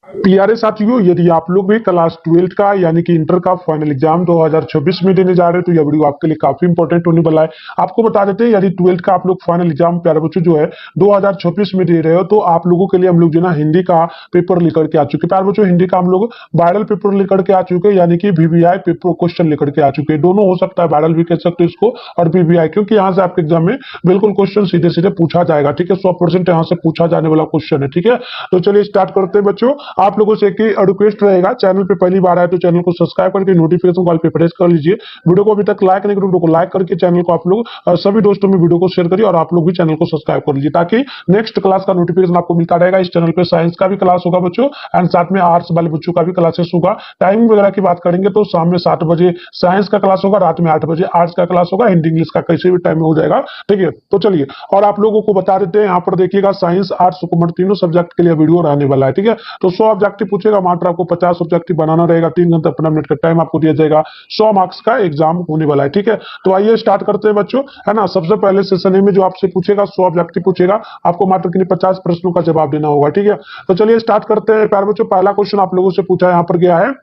प्यारे साथियों, यदि आप लोग भी क्लास 12 का यानी कि इंटर का फाइनल एग्जाम 2026 में देने जा रहे हो तो यह वीडियो आपके लिए काफी इंपॉर्टेंट होने वाला है। आपको बता देते हैं, यदि 12th का आप लोग फाइनल एग्जाम प्यारे बच्चों जो है 2026 में दे रहे हो तो आप लोगों के लिए हम लोग जो ना हिंदी का पेपर लेकर के आ चुके हैं। प्यारे बच्चों, हिंदी का हम लोग वायरल पेपर लेकर के आ चुके हैं, यानी कि वीवीआई पेपर क्वेश्चन लेकर के आ चुके हैं। दोनों हो सकता है, वायरल भी कह सकते हो इसको और वीवीआई, क्योंकि यहाँ से आपके एग्जाम में बिल्कुल क्वेश्चन सीधे सीधे पूछा जाएगा। ठीक है, 100% यहाँ से पूछा जाने वाला क्वेश्चन है। ठीक है, तो चलिए स्टार्ट करते हैं बच्चों। आप लोगों से एक रिक्वेस्ट रहेगा, चैनल पे पहली बार आए तो चैनल को सब्सक्राइब करके नोटिफिकेशन कॉल पे प्रेस कर लीजिए। वीडियो को अभी तक लाइक नहीं करो, वीडियो को लाइक करके चैनल को आप लोग सभी दोस्तों में वीडियो को शेयर करिए और आप लोग भी चैनल को सब्सक्राइब कर लीजिए, ताकि नेक्स्ट क्लास का नोटिफिकेशन आपको मिलता रहेगा। इस चैनल पे साइंस का भी क्लास होगा बच्चों, एंड साथ में आर्ट्स वाले बच्चों का भी क्लासेस होगा। टाइमिंग वगैरह की बात करेंगे तो शाम में 7 बजे साइंस का क्लास होगा, रात में 8 बजे आर्ट्स का क्लास होगा, हिंदी इंग्लिश का कैसे भी टाइम में हो जाएगा। ठीक है, तो चलिए और आप लोगों को बता देते हैं, यहाँ पर देखिएगा साइंस आर्ट्स कॉमर्स तीनों सब्जेक्ट के लिए वीडियो रहने वाला है। ठीक है, तो 100 ऑब्जेक्टिव पूछेगा, मात्र आपको 50 ऑब्जेक्टिव बनाना रहेगा। 3 घंटे 15 मिनट का टाइम आपको दिया जाएगा। 100 मार्क्स का एग्जाम होने वाला है। ठीक है, तो आइए स्टार्ट करते हैं बच्चों, है ना। सबसे पहले सेशन ए में जो आपसे पूछेगा 100 ऑब्जेक्टिव पूछेगा, आपको मात्र किन्हीं 50 प्रश्नों का जवाब देना होगा। ठीक है, तो चलिए स्टार्ट करते हैं प्यारे बच्चों। पहला क्वेश्चन आप लोगों से पूछा यहाँ पर गया है,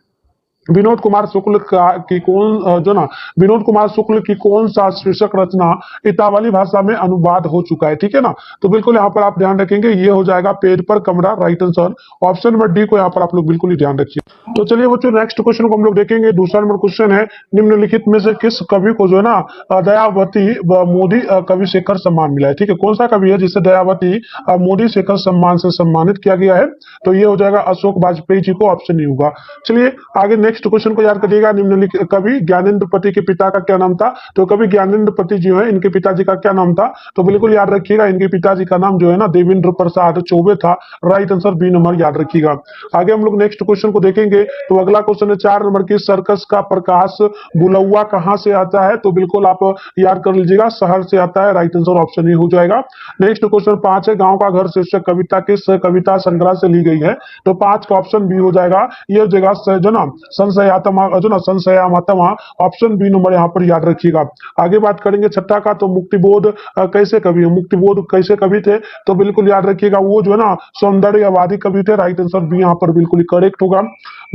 विनोद कुमार शुक्ल की कौन जो ना विनोद कुमार शुक्ल की कौन सा शीर्षक रचना इतावली भाषा में अनुवाद हो चुका है। ठीक है ना, तो बिल्कुल यहाँ पर आप ध्यान रखेंगे, ये हो जाएगा पेड़ पर कमरा, right answer. Option number D को यहाँ पर आप लोग बिल्कुल ही ध्यान रखिए। तो चलिए बच्चों, नेक्स्ट क्वेश्चन को हम लोग देखेंगे। दूसरा नंबर क्वेश्चन है, निम्नलिखित में से किस कवि को जो है ना दयावती मोदी कवि शेखर सम्मान मिला है। ठीक है, कौन सा कवि है जिसे दयावती मोदी शेखर सम्मान से सम्मानित किया गया है, तो ये हो जाएगा अशोक वाजपेयी जी को, ऑप्शन नहीं होगा। चलिए आगे नेक्स्ट क्वेश्चन को याद करिएगा। निम्नलिखित कवि ज्ञानेंद्रपति के पिता का क्या नाम था, तो कवि ज्ञानेंद्रपति जो है इनके पिताजी का क्या नाम था, तो बिल्कुल याद रखिएगा, इनके पिताजी का नाम जो है ना देवेंद्र प्रसाद चौबे था। राइट आंसर बी नंबर याद रखिएगा। आगे हम लोग नेक्स्ट क्वेश्चन को देखेंगे, तो अगला क्वेश्चन है 4 नंबर की, सर्कस का प्रकाश बुलौआ कहां से आता है, तो बिल्कुल आप याद कर लीजिएगा, शहर से आता है। राइट आंसर ऑप्शन ए हो जाएगा। नेक्स्ट क्वेश्चन 5 है, गांव का घर शीर्षक कविता किस कविता संग्रह से ली गई है, तो 5 का ऑप्शन बी हो जाएगा। ये जगह जो ना संशयात्मा जो ना संशयात्मा, ऑप्शन बी नंबर यहाँ पर याद रखिएगा। आगे बात करेंगे छठा का, तो मुक्तिबोध कैसे कवि है, मुक्तिबोध कैसे कवि थे, तो बिल्कुल याद रखिएगा, वो जो है ना सौंदर्यवादी कवि थे। राइट आंसर बी यहाँ पर बिल्कुल करेक्ट होगा।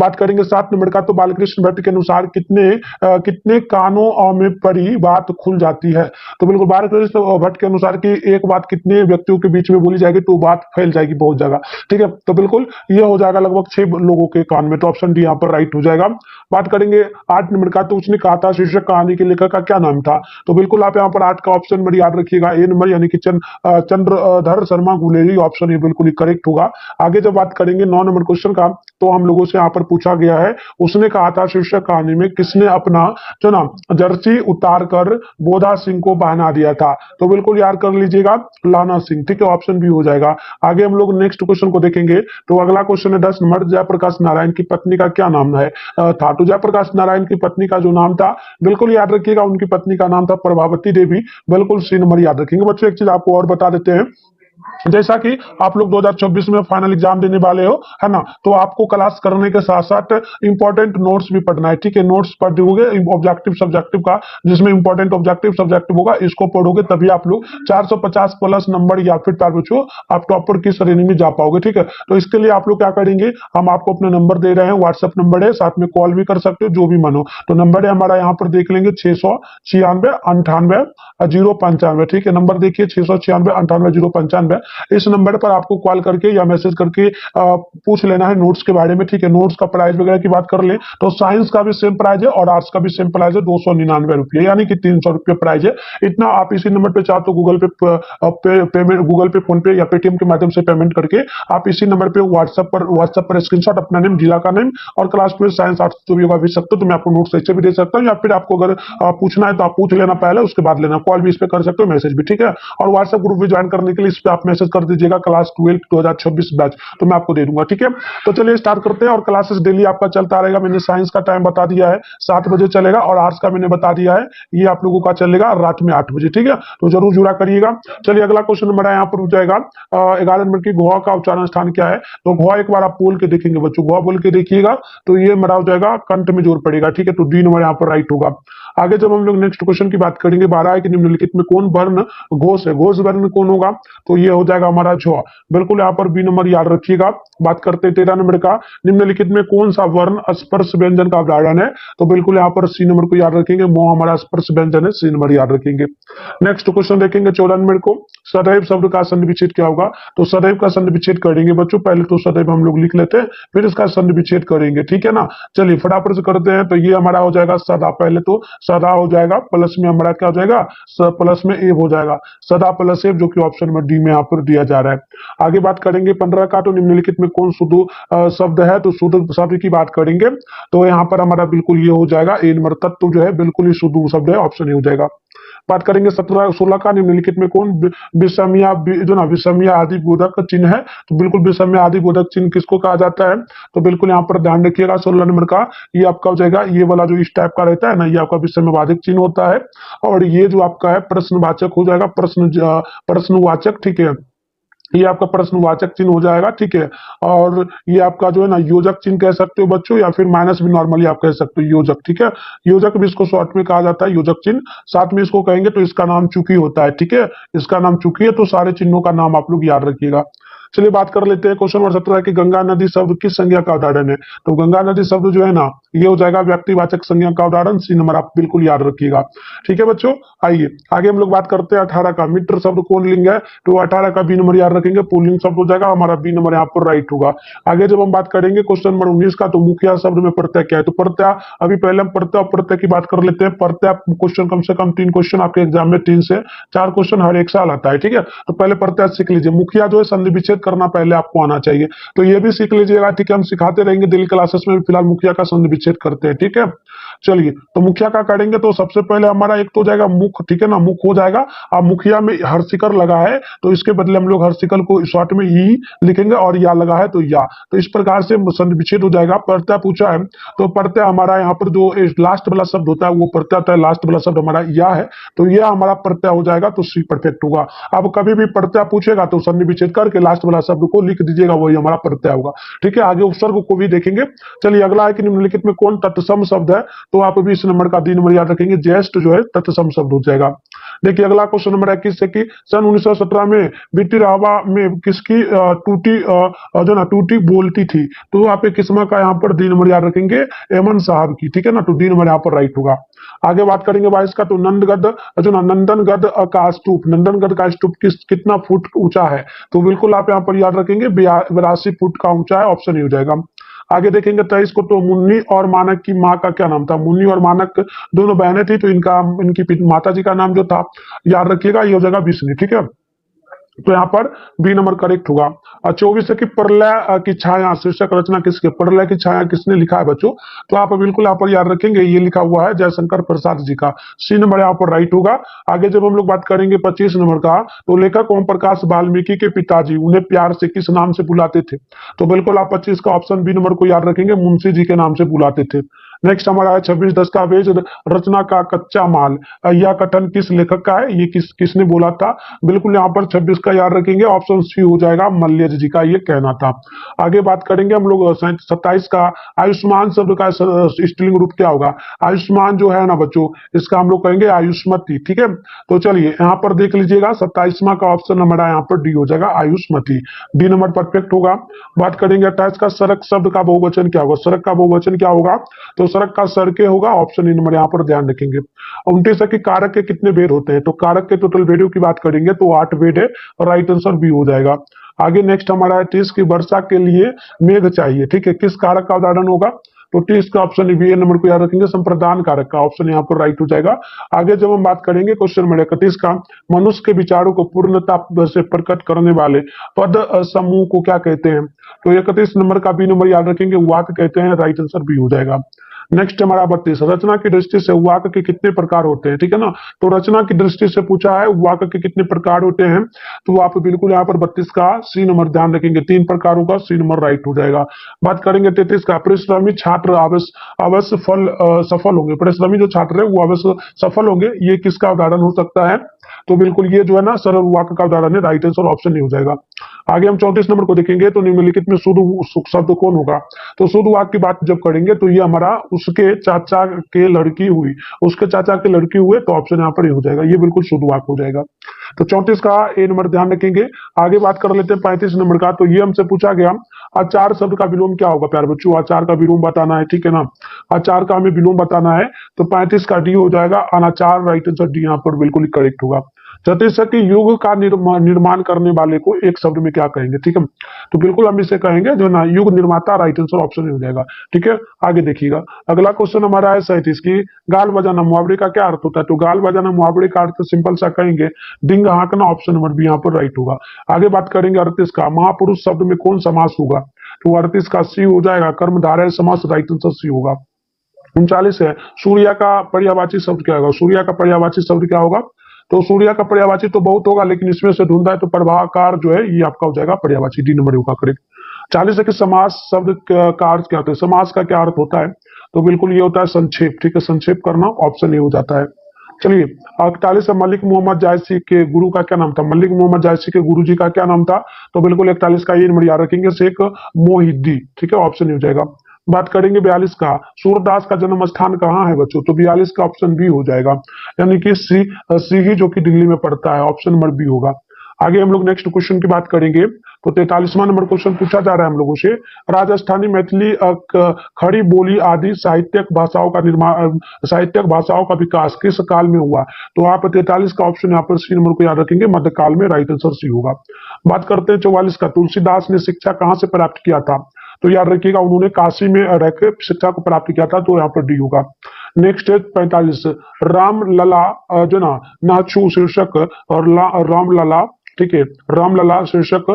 बात करेंगे 7 नंबर का, तो बालकृष्ण भट्ट के अनुसार कितने कानों में पड़ी बात खुल जाती है, तो बिल्कुल बालकृष्ण भट्ट के अनुसार की एक बात कितने व्यक्तियों के बीच में बोली जाएगी तो बात फैल जाएगी बहुत जगह। ठीक है, तो बिल्कुल ये हो जाएगा लगभग 6 लोगों के कान में, तो ऑप्शन डी यहाँ पर राइट हो जाएगा। बात करेंगे 8 नंबर का, तो उसने कहा था शीर्षक कहानी के लेखक का क्या नाम था, तो बिल्कुल आप यहाँ पर 8 का ऑप्शन नंबर याद रखिएगा, ए नंबर यानी कि चंद्रधर शर्मा गुलेरी, ऑप्शन ये बिल्कुल ही करेक्ट होगा। आगे जब बात करेंगे 9 नंबर क्वेश्चन का, तो हम लोगों से यहाँ पर पूछा गया है, उसने कहा था शीर्षक कहानी में किसने अपना जो ना जर्सी उतार कर बोधा सिंह को पहना दिया था, तो बिल्कुल याद कर लीजिएगा, लाना सिंह। ठीक है, ऑप्शन भी हो जाएगा। आगे हम लोग नेक्स्ट क्वेश्चन को देखेंगे, तो अगला क्वेश्चन है 10 नंबर, जयप्रकाश नारायण की पत्नी का क्या नाम है था, तो जयप्रकाश नारायण की पत्नी का जो नाम था बिल्कुल याद रखिएगा, उनकी पत्नी का नाम था प्रभावती देवी। बिल्कुल सी नंबर याद रखेंगे। बच्चों एक चीज आपको और बता देते हैं, जैसा कि आप लोग 2024 में फाइनल एग्जाम देने वाले हो, है ना, तो आपको क्लास करने के साथ साथ इंपॉर्टेंट नोट्स भी पढ़ना है। ठीक है, नोट्स पढ़ोगे ऑब्जेक्टिव सब्जेक्टिव का, जिसमें इंपॉर्टेंट ऑब्जेक्टिव सब्जेक्टिव होगा, इसको पढ़ोगे तभी आप लोग 450 प्लस नंबर या फिर बच्चों आप टॉपर की श्रेणी में जा पाओगे। ठीक है, तो इसके लिए आप लोग क्या करेंगे, हम आपको अपना नंबर दे रहे हैं, व्हाट्सएप नंबर है, साथ में कॉल भी कर सकते हो, जो भी मन हो। तो नंबर है हमारा, यहाँ पर देख लेंगे 696 98 095। ठीक है, नंबर देखिए 696 98 095। इस नंबर पर आपको कॉल करके या मैसेज करके पूछ लेना है नोट्स के बारे में। ठीक है, नोट्स का प्राइस वगैरह की बात कर ले तो साइंस का भी सेम प्राइस है और आर्ट्स का भी सेम प्राइस है, 299 रुपये, यानी कि 300 रुपये प्राइस है। इतना आप इसी नंबर पे चाहो तो गूगल पेमेंट, गूगल पे, फोन पे या पेटीएम के माध्यम से पेमेंट करके आप इसी नंबर पे व्हाट्सएप पर स्क्रीनशॉट, अपना नेम, जिला का नेम और क्लास 12 साइंस आर्ट्स जो भी होगा भेज सकते हो। तो मैं आपको नोट्स ऐसे भी दे सकता हूँ, या फिर आपको अगर पूछना है तो आप पूछ लेना पहले, उसके बाद लेना। कॉल भी इस पे कर सकते हो, मैसेज भी। ठीक है, और व्हाट्सएप ग्रुप भी ज्वाइन करने के लिए इस पे आप मैसेज कर दीजिएगा क्लास 12 2026 बैच, तो मैं आपको दे दूंगा। ठीक है, तो चलिए स्टार्ट करते हैं। और क्लासेस डेली आपका चलता रहेगा। मैंने साइंस का टाइम बता दिया है 7 बजे चलेगा, और आर्ट्स का मैंने बता दिया है ये आप लोगों का चलेगा रात में 8 बजे। ठीक है, तो जरूर जुड़ा करिएगा। चलिए अगला क्वेश्चन नंबर है यहाँ पर हो जाएगा 11 नंबर की, घोड़ा का उच्चारण स्थान क्या है, तो घोड़ा एक बार आप बोल के देखेंगे बच्चों, घोड़ा बोल के देखिएगा तो ये मेरा हो जाएगा कंठ में जोर पड़ेगा। ठीक है, तो डी नंबर यहाँ पर राइट होगा। आगे जब हम लोग नेक्स्ट क्वेश्चन की बात करेंगे, 12 है कि निम्नलिखित में कौन वर्ण घोष है, घोष वर्ण कौन होगा, तो ये हो जाएगा हमारा झ। बिल्कुल यहाँ पर बी नंबर याद रखिएगा। बात करते हैं 13 नंबर का, निम्नलिखित में कौन सा वर्ण स्पर्श व्यंजन का उदाहरण है, तो बिल्कुल यहाँ पर सी नंबर को याद रखेंगे, मोह हमारा स्पर्श व्यंजन है, सी नंबर याद रखेंगे। नेक्स्ट क्वेश्चन देखेंगे 14 नंबर को, सदैव शब्द का संधि विच्छेद क्या होगा, तो सदैव का संधि विच्छेद करेंगे बच्चों, पहले तो सदैव हम लोग लिख लेते हैं, फिर इसका संधि विच्छेद करेंगे, ठीक है ना। चलिए फटाफट से करते हैं। तो ये हमारा हो जाएगा सदा, पहले तो सदा हो जाएगा, प्लस में हमारा क्या हो जाएगा, प्लस में एव हो जाएगा, सदा प्लस एव, जो कि ऑप्शन नंबर डी में यहाँ पर दिया जा रहा है। आगे बात करेंगे 15 का, तो निम्नलिखित में कौन शुद्ध शब्द है, तो शुद्ध शब्द की बात करेंगे, तो यहाँ पर हमारा बिल्कुल ये हो जाएगा ए नंबर, तत्व जो है बिल्कुल ही शुद्ध शब्द है, ऑप्शन ए हो जाएगा। बात करेंगे 16 का, निम्नलिखित में कौन विषम जो ना विषम आदि बोधक चिन्ह है, तो बिल्कुल विषम आदि बोधक चिन्ह किसको कहा जाता है, तो बिल्कुल यहाँ पर ध्यान रखिएगा 16 नंबर का, ये आपका हो जाएगा, ये वाला जो इस टाइप का रहता है ना, ये आपका विषमवाचक चिन्ह होता है, और ये जो आपका है प्रश्नवाचक हो जाएगा, प्रश्नवाचक, ठीक है, ये आपका प्रश्नवाचक चिन्ह हो जाएगा, ठीक है। और ये आपका जो है ना योजक चिन्ह कह सकते हो बच्चों, या फिर माइनस भी नॉर्मली आप कह सकते हो योजक, ठीक है। योजक भी इसको शॉर्ट में कहा जाता है, योजक चिन्ह साथ में इसको कहेंगे, तो इसका नाम चूकी होता है, ठीक है, इसका नाम चूकी है, तो सारे चिन्हों का नाम आप लोग याद रखिएगा। चलिए बात कर लेते हैं क्वेश्चन नंबर 17 की, गंगा नदी शब्द किस संज्ञा का उदाहरण है, तो गंगा नदी शब्द जो है ना, ये हो जाएगा व्यक्तिवाचक संज्ञा का उदाहरण, सी नंबर आप बिल्कुल याद रखिएगा, ठीक है बच्चों। आइए आगे हम लोग बात करते हैं 18 का, मित्र शब्द कौन लिंग है, तो 18 का बी नंबर याद रखेंगे, पुल्लिंग शब्द हो जाएगा हमारा, बी नंबर यहाँ पर राइट होगा। आगे जब हम बात करेंगे क्वेश्चन नंबर 19 का, तो मुखिया शब्द में प्रत्यय क्या है, तो प्रत्यय, अभी पहले हम प्रत्यय और प्रत्यय की बात कर लेते हैं। प्रत्यय क्वेश्चन कम से कम 3 क्वेश्चन आपके एग्जाम में, 3 से 4 क्वेश्चन हर एक साल आता है, ठीक है। तो पहले प्रत्यय सीख लीजिए, मुखिया जो है संधि विच्छेद करना पहले आपको आना चाहिए, तो ये भी सीख लीजिएगा, ठीक है। हम सिखाते रहेंगे डेली क्लासेस में, फिलहाल मुखिया का संधि विच्छेद करते हैं, ठीक है। चलिए तो मुखिया का करेंगे, तो सबसे पहले हमारा एक तो हो जाएगा मुख, ठीक है ना, मुख हो जाएगा। अब मुखिया में हर्षिकर लगा है, तो इसके बदले हम लोग हर्षिकर को शॉर्ट में ई लिखेंगे, और या लगा है तो या, तो इस प्रकार से संधि विच्छेद हो जाएगा। प्रत्यय पूछा है, तो प्रत्यय हमारा यहाँ पर जो लास्ट वाला शब्द होता है वो प्रत्यय होता है, लास्ट वाला शब्द हमारा या है, तो यह हमारा प्रत्यय हो जाएगा, तो सी परफेक्ट होगा। अब कभी भी प्रत्यय पूछेगा तो संधि विच्छेद करके लास्ट वाला शब्द को लिख दीजिएगा, वही हमारा प्रत्यय होगा, ठीक है। आगे उपसर्ग को भी देखेंगे। चलिए अगला है कि निम्नलिखित में कौन तत्सम शब्द है, तो आप भी इस नंबर का 3 नंबर याद रखेंगे, ज्येष्ठ जो है तत्सम शब्द हो जाएगा। देखिए अगला क्वेश्चन नंबर 21 है कि सन 1917 में बीटी रावा में किसकी टूटी जो ना टूटी बोलती थी, तो आप किस्मा का यहाँ पर 3 नंबर याद रखेंगे, एमन साहब की, ठीक है ना, तो 3 नंबर यहाँ पर राइट होगा। आगे बात करेंगे 22 का, तो नंदगढ़ जो ना नंदनगढ़ का स्तूप, नंदनगढ़ का स्तूप कितना फुट ऊंचा है, तो बिल्कुल आप यहाँ पर याद रखेंगे 82 फुट का ऊंचा है, ऑप्शन ही हो जाएगा। आगे देखेंगे 23 को, तो मुन्नी और मानक की माँ का क्या नाम था, मुन्नी और मानक दोनों बहनें थी, तो इनकी माता जी का नाम जो था याद रखिएगा, ये हो जाएगा विष्णु, ठीक है। तो यहाँ पर बी नंबर करेक्ट होगा। और 24 है कि प्रलय की छाया शीर्षक रचना किसके, प्रलय की छाया किसने लिखा है बच्चों, तो आप बिल्कुल यहाँ पर याद रखेंगे, ये लिखा हुआ है जयशंकर प्रसाद जी का, सी नंबर यहाँ पर राइट होगा। आगे जब हम लोग बात करेंगे 25 नंबर का, तो लेखक ओम प्रकाश वाल्मीकि के पिताजी उन्हें प्यार से किस नाम से बुलाते थे, तो बिल्कुल आप 25 का ऑप्शन बी नंबर को याद रखेंगे, मुंशी जी के नाम से बुलाते थे। नेक्स्ट हमारा है 26 दस्तावेज रचना का कच्चा माल, यह कथन किस लेखक का है, ये किसने बोला था, बिल्कुल यहाँ पर 26 का याद रखेंगे, ऑप्शन सी हो जाएगा, मल्यज जी का ये कहना था। आगे बात करेंगे हम लोग 27 का, आयुष्मान शब्द का स्त्रीलिंग रूप क्या होगा, आयुष्मान जो है ना बच्चों, इसका हम लोग कहेंगे आयुष्मती, ठीक है। तो चलिए यहाँ पर देख लीजिएगा 27वां का ऑप्शन हमारा यहाँ पर डी हो जाएगा, आयुष्मती, डी नंबर परफेक्ट होगा। बात करेंगे 28 का, सड़क शब्द का बहुवचन क्या होगा, सड़क का बहुवचन क्या होगा, तो सड़क का सड़कें होगा, ऑप्शन ई नंबर यहाँ पर ध्यान रखेंगे। 29 है कि कारक के कितने भेद होते हैं, तो कारक के टोटल भेदों की बात करेंगे तो 8 भेद है, और राइट आंसर बी हो जाएगा। आगे नेक्स्ट हमारा है 30 की वर्षा के लिए मेघ चाहिए, ठीक है, किस कारक का उदाहरण होगा, तो 30 का ऑप्शन बी नंबर को याद रखेंगे, संप्रदान कारक का, ऑप्शन यहाँ पर राइट हो जाएगा। आगे जब हम बात करेंगे क्वेश्चन नंबर 31 का, मनुष्य के विचारों को पूर्णता से प्रकट करने वाले पद समूह को क्या कहते हैं, तो 31 नंबर का बी नंबर याद रखेंगे, वाक्य कहते हैं, राइट आंसर बी हो जाएगा। नेक्स्ट हमारा 32, रचना की दृष्टि से वाक्य के कितने प्रकार होते हैं, ठीक है ना, तो रचना की दृष्टि से पूछा है वाक्य के कितने प्रकार होते हैं, तो आप बिल्कुल यहाँ पर 32 का सी नंबर ध्यान रखेंगे, 3 प्रकार होगा, सी नंबर राइट हो जाएगा। बात करेंगे 33 का, परिश्रमी छात्र अवश्य सफल होंगे, परिश्रमी जो छात्र है वो अवश्य सफल होंगे, ये किसका उदाहरण हो सकता है, तो बिल्कुल ये जो है ना सरल वाक्य का उदाहरण है, राइट आंसर ऑप्शन नहीं हो जाएगा। आगे हम 34 नंबर को देखेंगे, तो निम्नलिखित में शुद्ध शब्द कौन होगा। तो शुद्ध वाक्य की बात जब करेंगे तो ये हमारा उसके चाचा के लड़की हुई, उसके चाचा के लड़की हुए, तो ऑप्शन यहाँ पर ये हो जाएगा, ये बिल्कुल शुद्ध वाक्य हो जाएगा। तो 34 का ए नंबर ध्यान रखेंगे। आगे बात कर लेते हैं 35 नंबर का। तो ये हमसे पूछा गया आचार शब्द का विलोम क्या होगा प्यारे बच्चों, आचार का विलोम बताना है, ठीक है ना। आचार का हमें विलोम बताना है, तो 35 का डी हो जाएगा अनाचार, राइट आंसर डी यहाँ पर बिल्कुल करेक्ट होगा। 36 कि युग का निर्माण करने वाले को एक शब्द में क्या कहेंगे, ठीक है। तो बिल्कुल हम इसे कहेंगे जो ना युग निर्माता, राइट आंसर ऑप्शन हो जाएगा, ठीक है। आगे देखिएगा, अगला क्वेश्चन हमारा है 37 की गाल बजाना मुहावरे का क्या अर्थ होता है। तो गाल बजाना मुहावरे का अर्थ सिंपल सा कहेंगे डिंग हाँकना, ऑप्शन नंबर बी यहाँ पर राइट होगा। आगे बात करेंगे 38 का महापुरुष शब्द में कौन समास होगा। तो 38 का सी हो जाएगा कर्मधारय समास, राइट आंसर सी होगा। 39 है सूर्य का पर्यायवाची शब्द क्या होगा। सूर्य का पर्यायवाची शब्द क्या होगा। तो सूर्य का पर्यायवाची तो बहुत होगा, लेकिन इसमें से ढूंढा है तो प्रभाकार जो है ये आपका हो जाएगा पर्यायवाची, डी नंबर होगा करेक्ट। 40 है कि समास शब्द का अर्थ क्या होता है। समास का क्या अर्थ होता है। तो बिल्कुल ये होता है संक्षेप, ठीक है, संक्षेप करना, ऑप्शन ये हो जाता है। चलिए 41 है मलिक मोहम्मद जायसी के गुरु का क्या नाम था। मलिक मोहम्मद जायसी के गुरु जी का क्या नाम था। तो बिल्कुल 41 का ये नंबर याद रखेंगे, शेख मोहिद्दी, ठीक है, ऑप्शन ये हो जाएगा। बात करेंगे 42 का सूरदास का जन्म स्थान कहाँ है बच्चों। तो 42 का ऑप्शन बी हो जाएगा, यानी कि सी जो कि दिल्ली में पड़ता है, ऑप्शन नंबर बी होगा। आगे हम लोग नेक्स्ट क्वेश्चन की बात करेंगे। तो 43वां नंबर क्वेश्चन पूछा जा रहा है हम लोगों से, राजस्थानी, मैथिली, खड़ी बोली आदि साहित्यिक भाषाओं का निर्माण, साहित्यिक भाषाओं का विकास किस काल में हुआ। तो आप 43 का ऑप्शन यहाँ पर सी नंबर को याद रखेंगे, मध्यकाल में, राइट आंसर सी होगा। बात करते हैं 44 का, तुलसीदास ने शिक्षा कहाँ से प्राप्त किया था। तो याद रखिएगा उन्होंने काशी में रहकर शिक्षा को प्राप्त किया था, तो यहाँ पर डी होगा। नेक्स्ट है 45 रामलला जो ना नाचू शीर्षक और रामलला, ठीक है, रामलला शीर्षक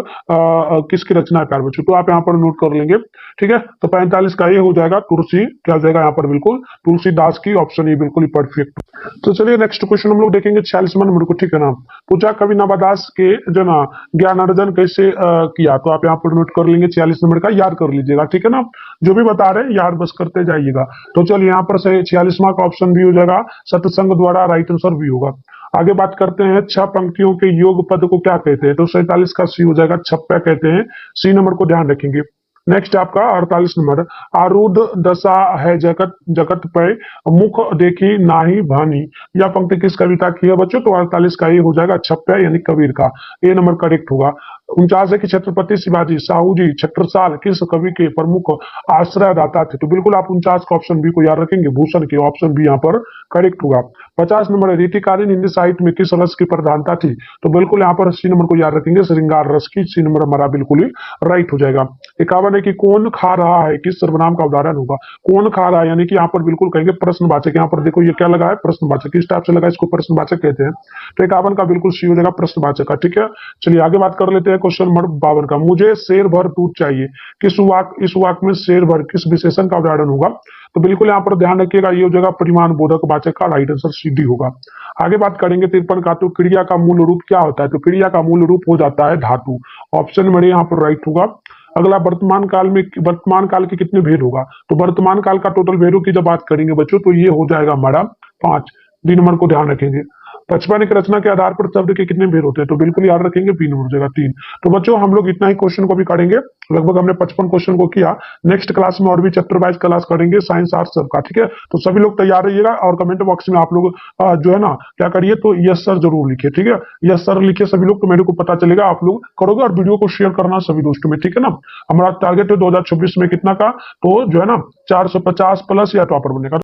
किसकी रचना है प्यारे बच्चों। तो आप यहाँ पर नोट कर लेंगे, ठीक है। तो 45 का ये हो जाएगा तुलसी, क्या हो जाएगा यहाँ पर बिल्कुल तुलसीदास की, ऑप्शन ये बिल्कुल परफेक्ट। तो चलिए नेक्स्ट क्वेश्चन हम लोग देखेंगे 46वां नंबर को, ठीक है ना। पूछा कवि नवादास के जो ना ज्ञानार्जन कैसे किया। तो आप यहाँ पर नोट कर लेंगे 46 नंबर का, याद कर लीजिएगा, ठीक है ना। जो भी बता रहे हैं याद बस करते जाइएगा। तो चलिए यहाँ पर से 46वां का ऑप्शन भी हो जाएगा, सत्संग द्वारा, राइट आंसर भी होगा। आगे बात करते हैं 6 पंक्तियों के योग पद को क्या कहते हैं। तो 47 का सी हो जाएगा, छप्पा कहते हैं, सी नंबर को ध्यान रखेंगे। नेक्स्ट आपका 48 नंबर आरूढ़ दशा है जगत जगत पे मुख देखी नाही भानी, यह पंक्ति किस कविता की है बच्चों। तो 48 का ये हो जाएगा छप्पा यानी कबीर का, ए नंबर करेक्ट होगा। 49 है कि छत्रपति शिवाजी साहू जी छत्रसाल किस कवि के प्रमुख आश्रयदाता थे। तो बिल्कुल आप 49 का ऑप्शन बी को याद रखेंगे, भूषण के, ऑप्शन बी यहाँ पर करेक्ट होगा। 50 नंबर है रीतिकालीन हिंदी साहित्य में किस रस की प्रधानता थी। तो बिल्कुल यहाँ पर सी नंबर को याद रखेंगे, श्रृंगार रस की, सी नंबर हमारा बिल्कुल ही राइट हो जाएगा। 51 है कि कौन खा रहा है किस सर्वनाम का उदाहरण होगा। कौन खा रहा है यानी कि यहाँ पर बिल्कुल कहेंगे प्रश्नवाचक। यहाँ पर देखो ये क्या लगा है, प्रश्नवाचक, किस टाइप से लगा, इसको प्रश्नवाचक कहते हैं। तो 51 का बिल्कुल सी हो जाएगा प्रश्नवाचक का, ठीक है। चलिए आगे बात कर लेते हैं क्वेश्चन नंबर 52 का, मुझे शेर भर दूध चाहिए, किस वाक्य, इस वाक्य में शेर भर किस विशेषण का उदाहरण होगा। तो बिल्कुल यहाँ पर ध्यान रखिएगा, ये हो जाएगा परिमाण बोधक वाचक का, राइट आंसर सी डी होगा। आगे बात करेंगे 53 का, तो क्रिया का मूल रूप क्या होता है। तो क्रिया का मूल रूप हो जाता है धातु, ऑप्शन नंबर यहाँ पर राइट होगा। अगला वर्तमान काल में, वर्तमान काल के कितने भेद होगा। तो वर्तमान काल का टोटल भेदों की जब बात करेंगे बच्चों, तो ये हो जाएगा हमारा 5, डी नंबर को ध्यान रखेंगे। 55 की रचना के आधार पर शब्द के कितने भेद होते हैं। तो बिल्कुल याद रखेंगे, बी नंबर हो जाएगा 3। तो बच्चों हम लोग इतना ही क्वेश्चन को भी करेंगे, लगभग हमने 55 क्वेश्चन को किया। नेक्स्ट क्लास में और भी चैप्टर वाइज क्लास करेंगे, साइंस आर्ट्स सबका, ठीक है। तो सभी लोग तैयार रहिएगा और कमेंट बॉक्स में आप लोग जो है ना क्या करिए, तो यस सर जरूर लिखिए, ठीक है। यस सर लिखिए सभी लोग, तो मेरे को पता चलेगा आप लोग करोगे, और वीडियो को शेयर करना सभी दोस्तों में, ठीक है ना। हमारा टारगेट है 2026 में कितना का, तो जो है ना 450 प्लस या टॉपर बनने का।